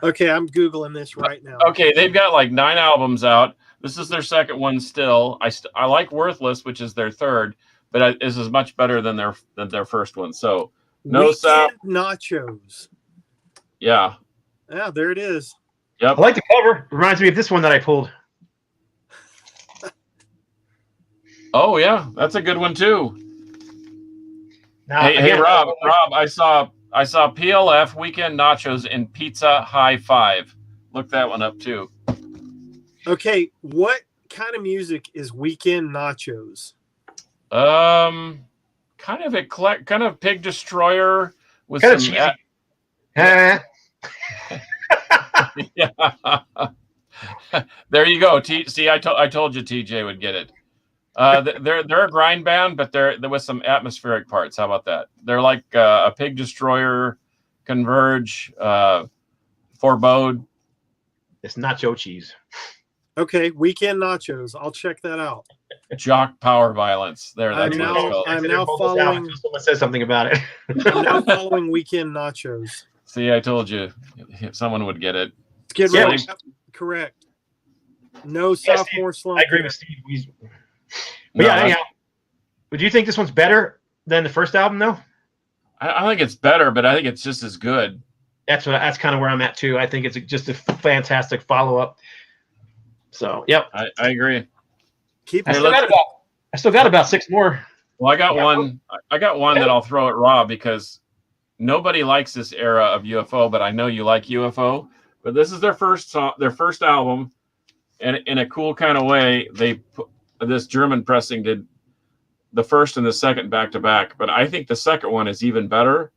Okay, I'm Googling this right now. Okay, they've got like 9 albums out. This is their second one still. I like Worthless, which is their third, but this is much better than their first one. So no sound. Nachos. Yeah. Yeah, there it is. Yep. I like the cover. Reminds me of this one that I pulled. Oh yeah, that's a good one too. Now, Hey Rob, I saw PLF Weekend Nachos in Pizza High Five. Look that one up too. Okay, what kind of music is Weekend Nachos? Kind of Pig Destroyer with kind some. of cheesy. Yeah. There you go. See, I told you TJ would get it. They're a grind band, but they're with some atmospheric parts. How about that? They're like a Pig Destroyer, Converge, Forebode. It's nacho cheese. Okay, Weekend Nachos. I'll check that out. Jock Power Violence. There, that's I'm what it's called. now following. Someone says something about it. I'm now following Weekend Nachos. See, I told you, someone would get it. Skid Row. Correct. No sophomore slump. I agree with Steve. Anyhow, would you think this one's better than the first album, though? I think it's better, but I think it's just as good. That's kind of where I'm at too. I think it's just a fantastic follow up. So, yep, I agree. I still got about 6 more. Well, I got one. I got one that I'll throw at Rob because nobody likes this era of UFO, but I know you like UFO. But this is their first album, and in a cool kind of way, this German pressing did the first and the second back to back. But I think the second one is even better.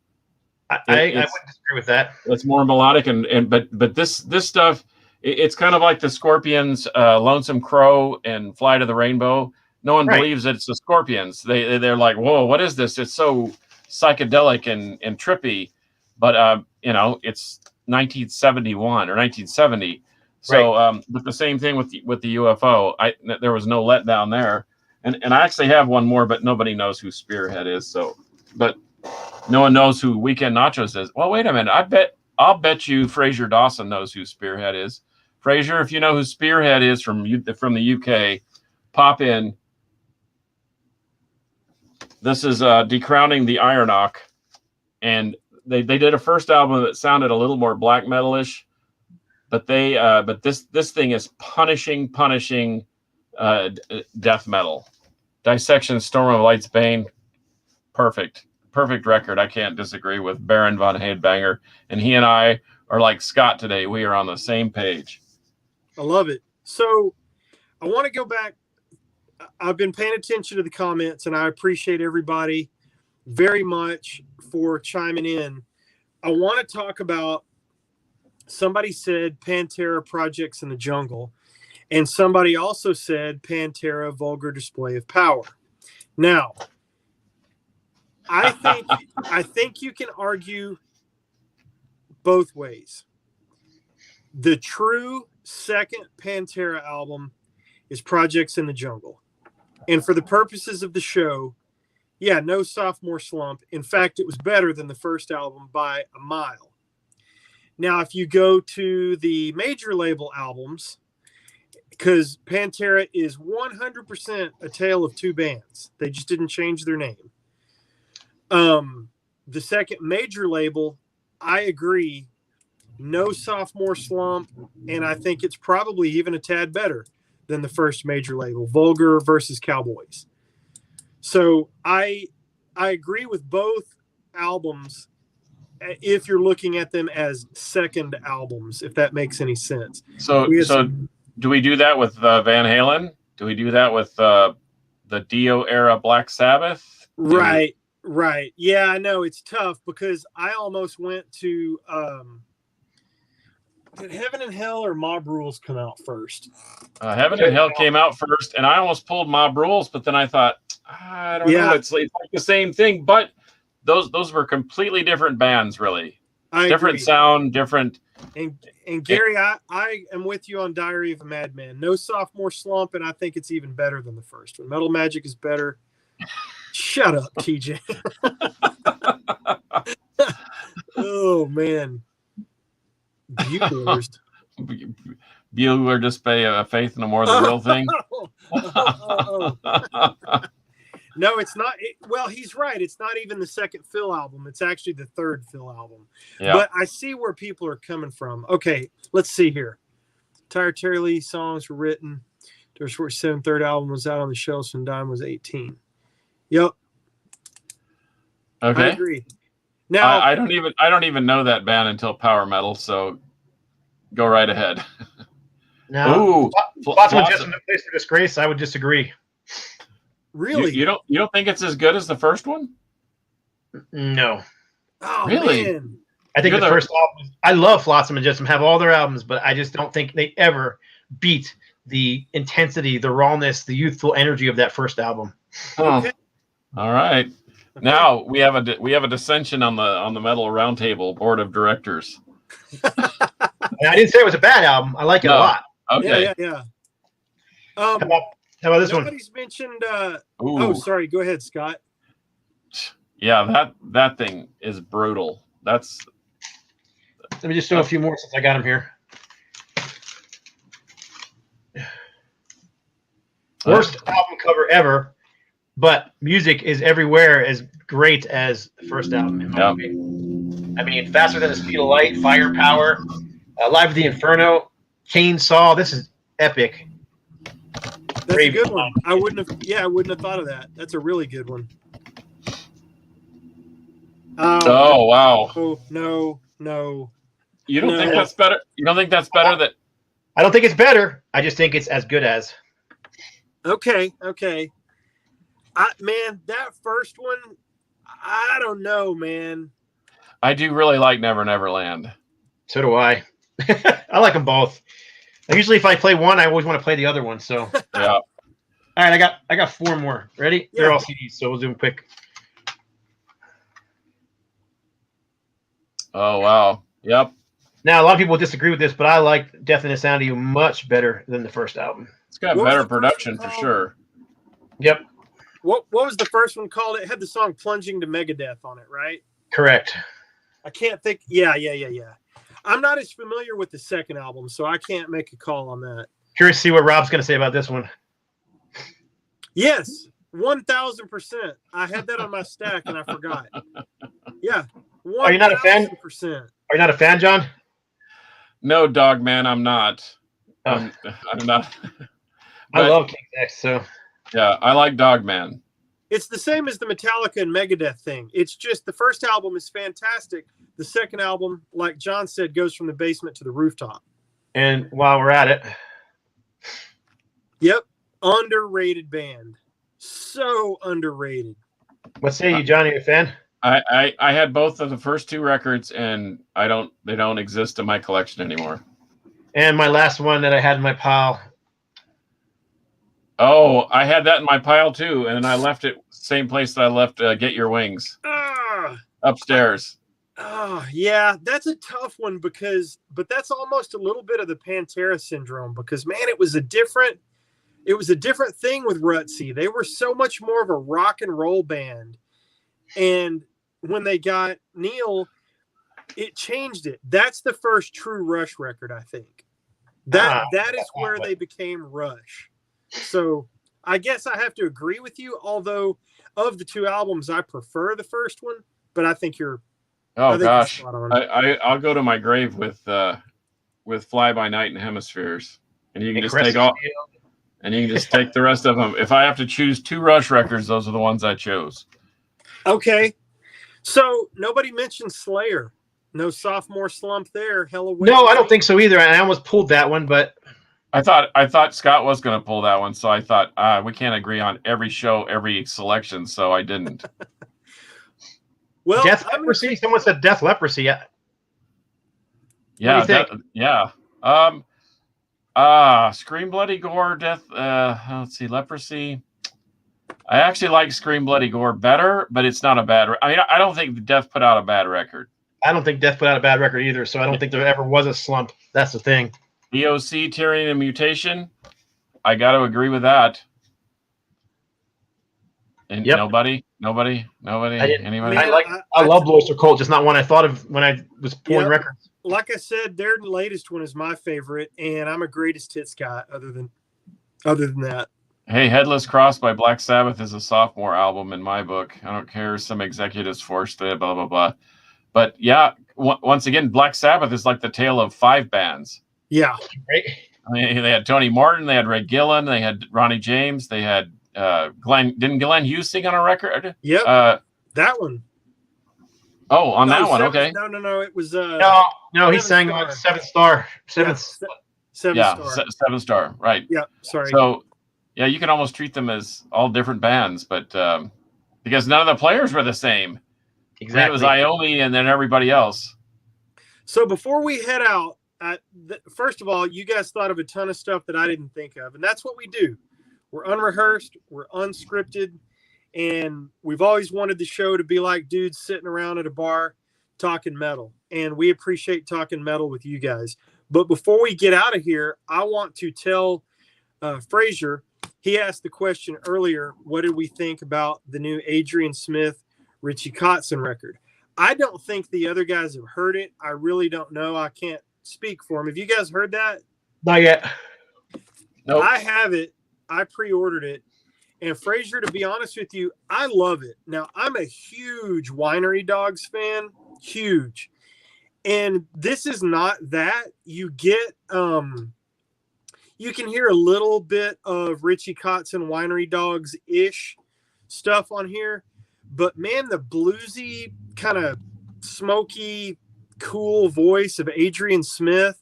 I wouldn't disagree with that. It's more melodic, but this stuff, it's kind of like the Scorpions, Lonesome Crow, and Fly to the Rainbow. No one believes that it's the Scorpions. They're like, whoa, what is this? It's so psychedelic and trippy, but it's 1971 or 1970. So, but the same thing with the UFO. There was no letdown there, and I actually have one more, but nobody knows who Spearhead is. So, but no one knows who Weekend Nachos is. Well, wait a minute. I'll bet you Fraser Dawson knows who Spearhead is. Fraser, if you know who Spearhead is from the UK, pop in. This is Decrowning the Ironok, and they did a first album that sounded a little more black metal-ish, but this thing is punishing death metal. Dissection, Storm of Light's Bane, perfect record. I can't disagree with Baron von Headbanger, and he and I are like Scott today. We are on the same page. I love it. So I want to go back. I've been paying attention to the comments, and I appreciate everybody very much for chiming in. I want to talk about, somebody said Pantera Projects in the Jungle, and somebody also said Pantera Vulgar Display of Power. Now, I think you can argue both ways. The true second Pantera album is Projects in the Jungle. And for the purposes of the show, yeah, no Sophomore Slump. In fact, it was better than the first album by a mile. Now, if you go to the major label albums, because Pantera is 100% a tale of two bands. They just didn't change their name. The second major label, I agree, no Sophomore Slump, and I think it's probably even a tad better than the first major label, Vulgar versus Cowboys. So I agree with both albums if you're looking at them as second albums, if that makes any sense. So do we do that with Van Halen? Do we do that with the Dio era Black Sabbath? Right. Yeah, I know it's tough because I almost went to did Heaven and Hell or Mob Rules come out first? Heaven and Hell came out first, and I almost pulled Mob Rules, but then I thought, I don't know, it's like the same thing, but those were completely different bands, really. Different agree. Sound, different. And Gary, I am with you on Diary of a Madman. No Sophomore Slump, and I think it's even better than the first one. Metal Magic is better. Shut up, TJ. Oh man, Buglers. Bueller display a faith no more than real thing. No, it's not. Well, he's right. It's not even the second Phil album. It's actually the third Phil album. Yeah. But I see where people are coming from. Okay, let's see here. Entire Terry Lee songs were written. Their 47th third album was out on the shelves when Dime was 18. Yep. Okay. I agree. Now I don't even know that band until Power Metal, so go right ahead. No. Flotsam and Jetsam, No Place for Disgrace. I would disagree. Really? You don't think it's as good as the first one? No. Oh, really? Man. I think the first album. I love Flotsam and Jetsam. Have all their albums, but I just don't think they ever beat the intensity, the rawness, the youthful energy of that first album. Okay. All right. Okay. Now we have a dissension on the Metal Roundtable board of directors. I didn't say it was a bad album. I like it a lot. Okay. Yeah. How about this one? Nobody's mentioned. Oh, sorry. Go ahead, Scott. Yeah, that thing is brutal. Let me just throw a few more since I got them here. Worst album cover ever, but music is everywhere as great as the first album. In my opinion. I mean, Faster Than the Speed of Light, Firepower, Live at the Inferno, Kane Saw. This is epic. That's a good one. I wouldn't have thought of that. That's a really good one. Oh wow! Oh, no. You don't think that's better? You don't think that's better? I don't think it's better. I just think it's as good as. Okay. Man, that first one, I don't know, man. I do really like Never Never Land. So do I. I like them both. Usually, if I play one, I always want to play the other one. So yeah. All right, I got four more. Ready? Yeah. They're all CDs, so we'll do them quick. Oh wow! Yep. Now a lot of people disagree with this, but I like Death in the Sound of You much better than the first album. It's got better production for sure. Yep. What was the first one called? It had the song "Plunging to Megadeth" on it, right? Correct. I can't think. Yeah. I'm not as familiar with the second album, so I can't make a call on that. Curious to see what Rob's going to say about this one. Yes, 1,000%. I had that on my stack and I forgot. Yeah. Are you not a fan? Are you not a fan, John? No, dog man, I'm not. I'm not. I love King's X, so. Yeah, I like Dog Man. It's the same as the Metallica and Megadeth thing. It's just the first album is fantastic. The second album, like John said, goes from the basement to the rooftop. And while we're at it. Yep. Underrated band. So underrated. What say you, Johnny, a fan? I had both of the first two records, and they don't exist in my collection anymore. And my last one that I had in my pile. Oh, I had that in my pile too, and I left it same place that I left Get Your Wings. Upstairs. Yeah, that's a tough one but that's almost a little bit of the Pantera syndrome because man, it was it was a different thing with Rutsy. They were so much more of a rock and roll band. And when they got Neil, it changed it. That's the first true Rush record, I think. That is where they became Rush. So I guess I have to agree with you, although of the two albums, I prefer the first one, but I think you're gosh. spot on. I'll go to my grave with Fly By Night and Hemispheres. And you can just take all, and you can just take the rest of them. If I have to choose two Rush records, those are the ones I chose. Okay. So nobody mentioned Slayer. No sophomore slump there. No, I don't think so either. I almost pulled that one, but I thought Scott was going to pull that one, so I thought we can't agree on every show, every selection, so I didn't. Well, Death Leprosy. Someone said Death Leprosy. Yeah. Yeah. Scream Bloody Gore, Death. Let's see, Leprosy. I actually like Scream Bloody Gore better, but it's not a bad. I mean, I don't think Death put out a bad record. I don't think Death put out a bad record either, so I don't think there ever was a slump. That's the thing. EOC, Tyranny and Mutation. I got to agree with that. And nobody. Anybody? I love Oyster Cult, just not one I thought of when I was pulling records. Like I said, their latest one is my favorite, and I'm a greatest hits guy. Other than that. Hey, Headless Cross by Black Sabbath is a sophomore album in my book. I don't care. Some executives forced it, blah, blah, blah. But yeah, once again, Black Sabbath is like the tale of 5 bands. Yeah. Right. I mean, they had Tony Martin, they had Ray Gillen, they had Ronnie James, they had Glenn. Didn't Glenn Hughes sing on a record? Yep. That one. Oh, on that one. Okay. No. It was no. He sang on 7 Star. Seven Star. 7 Star. Right. Yeah. Sorry. So, yeah, you can almost treat them as all different bands, but because none of the players were the same. Exactly. It was Iommi and then everybody else. So before we head out, first of all, you guys thought of a ton of stuff that I didn't think of, and that's what we do. We're unrehearsed, we're unscripted, and we've always wanted the show to be like dudes sitting around at a bar talking metal, and we appreciate talking metal with you guys. But before we get out of here, I want to tell Frazier, he asked the question earlier, what did we think about the new Adrian Smith, Richie Kotzen record? I don't think the other guys have heard it. I really don't know. I can't speak for them. Have you guys heard that? Not yet. Nope. I have it. I pre-ordered it. And Frazier, to be honest with you, I love it. Now, I'm a huge Winery Dogs fan. Huge. And this is not that. You get, you can hear a little bit of Richie Kotzen Winery Dogs-ish stuff on here. But, man, the bluesy, kind of smoky, cool voice of Adrian Smith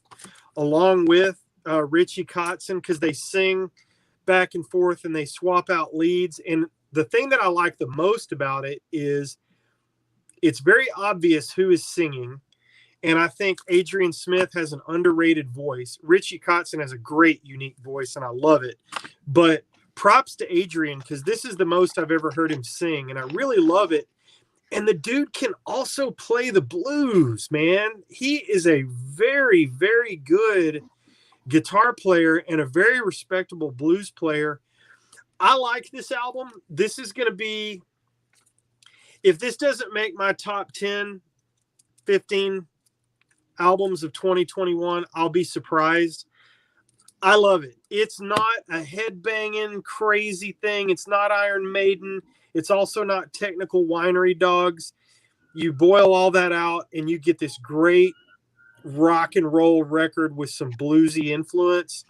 along with Richie Kotzen, because they sing back and forth and they swap out leads. And the thing that I like the most about it is it's very obvious who is singing. And I think Adrian Smith has an underrated voice. Richie Kotzen has a great, unique voice, and I love it. But props to Adrian, because this is the most I've ever heard him sing, and I really love it. And the dude can also play the blues, man. He is a very, very good guitar player and a very respectable blues player. I like this album. This is going to be, if this doesn't make my top 10, 15 albums of 2021, I'll be surprised. I love it. It's not a headbanging crazy thing. It's not Iron Maiden. It's also not technical Winery Dogs. You boil all that out and you get this great rock and roll record with some bluesy influence.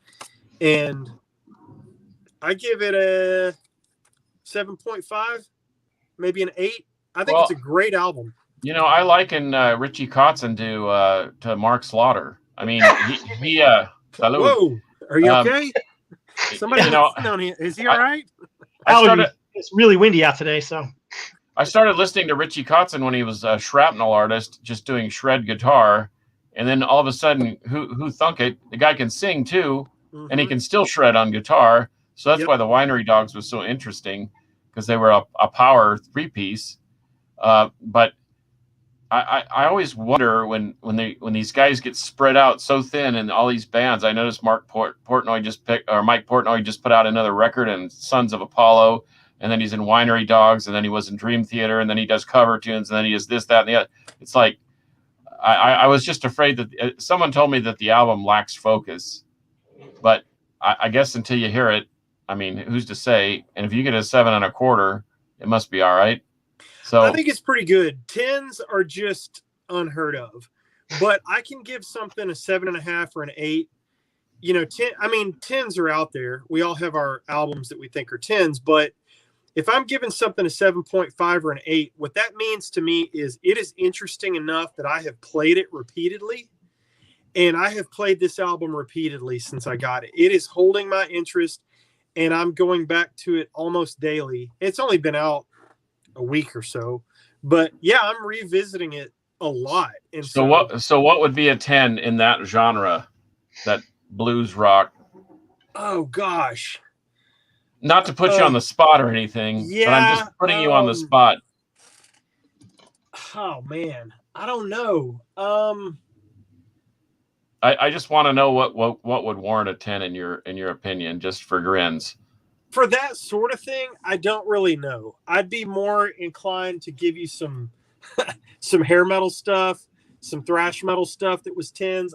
And I give it a 7.5, maybe an 8. I think it's a great album. You know, I liken Richie Kotzen to Mark Slaughter. I mean, he salute. Whoa, are you okay? Somebody, is he all right? It's really windy out today, so. I started listening to Richie Kotzen when he was a shrapnel artist, just doing shred guitar, and then all of a sudden, who thunk it? The guy can sing too, and he can still shred on guitar. So that's why the Winery Dogs was so interesting, because they were a power 3-piece. But I always wonder when these guys get spread out so thin in all these bands. I noticed Mike Portnoy just put out another record in Sons of Apollo, and then he's in Winery Dogs, and then he was in Dream Theater, and then he does cover tunes, and then he does this, that, and the other. It's like I was just afraid that someone told me that the album lacks focus, but I guess until you hear it, I mean, who's to say? And if you get a 7.25, it must be all right. So I think it's pretty good. 10s are just unheard of, but I can give something a 7.5 or an 8. 10s are out there. We all have our albums that we think are 10s, but if I'm giving something a 7.5 or an 8, what that means to me is it is interesting enough that I have played it repeatedly, and I have played this album repeatedly since I got it. It is holding my interest, and I'm going back to it almost daily. It's only been out a week or so, but yeah, I'm revisiting it a lot. And so what would be a 10 in that genre, that blues rock? Oh gosh, not to put you on the spot or anything, but I'm just putting you on the spot. Oh man, I don't know. I just want to know what would warrant a 10 in your opinion, just for grins. For that sort of thing, I don't really know. I'd be more inclined to give you some some hair metal stuff, some thrash metal stuff that was 10s.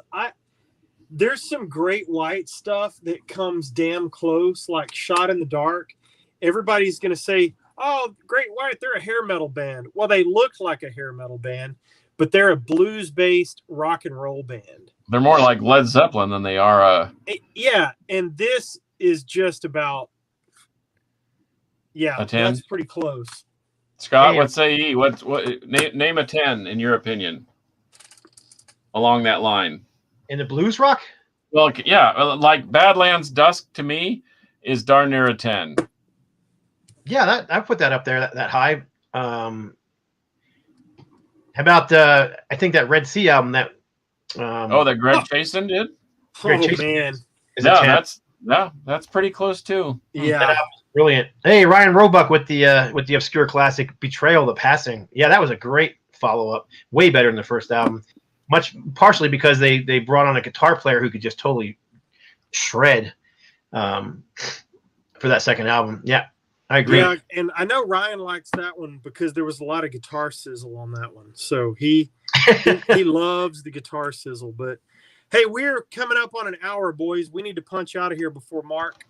There's some Great White stuff that comes damn close, like Shot in the Dark. Everybody's going to say, oh, Great White, they're a hair metal band. Well, they look like a hair metal band, but they're a blues-based rock and roll band. They're more like Led Zeppelin than they are. Yeah, and this is just about, a 10? That's pretty close. Scott, what say ye? What name a 10 in your opinion along that line? In the blues rock? Well, yeah, like Badlands Dusk to me is darn near a 10. Yeah, I put that up there, that high. How about I think that Red Sea album that that Greg Chasen did? Man. That's pretty close too. Yeah. That album's brilliant. Hey, Ryan Roebuck with the obscure classic Betrayal the Passing. Yeah, that was a great follow-up. Way better than the first album. Partially because they brought on a guitar player who could just totally shred for that second album. Yeah, I agree. Yeah, and I know Ryan likes that one because there was a lot of guitar sizzle on that one. So he loves the guitar sizzle. But hey, we're coming up on an hour, boys. We need to punch out of here before Mark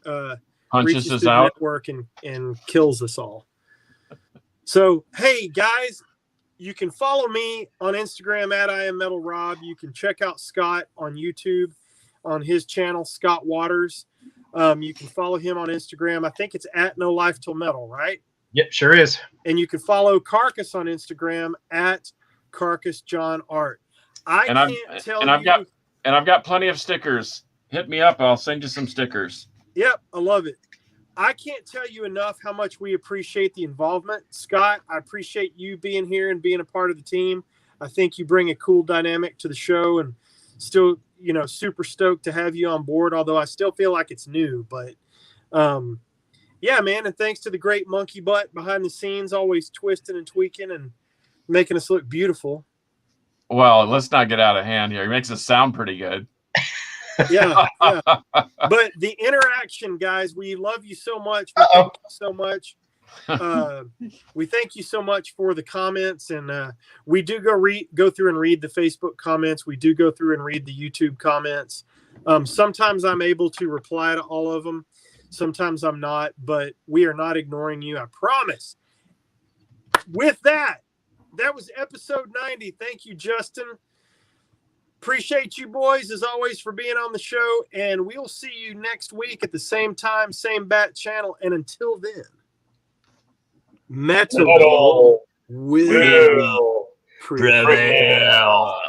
punches us out network and kills us all. So hey, guys. You can follow me on Instagram at I Am Metal Rob. You can check out Scott on YouTube on his channel, Scott Waters. You can follow him on Instagram. I think it's at No Life Till Metal, right? Yep, sure is. And you can follow Carcass on Instagram at Carcass John Art. I've got plenty of stickers. Hit me up. I'll send you some stickers. Yep, I love it. I can't tell you enough how much we appreciate the involvement. Scott, I appreciate you being here and being a part of the team. I think you bring a cool dynamic to the show, and still, super stoked to have you on board, although I still feel like it's new. But, yeah, man, and thanks to the great Monkey Butt behind the scenes, always twisting and tweaking and making us look beautiful. Well, let's not get out of hand here. He makes us sound pretty good. Yeah. But the interaction, guys, we love you so much. We thank you so much. We thank you so much for the comments, and we do go through and read the Facebook comments. We do go through and read the YouTube comments. Sometimes I'm able to reply to all of them. Sometimes I'm not, but we are not ignoring you. I promise. With that was episode 90. Thank you, Justin. Appreciate you boys, as always, for being on the show, and we'll see you next week at the same time, same bat channel, and until then, metal will prevail.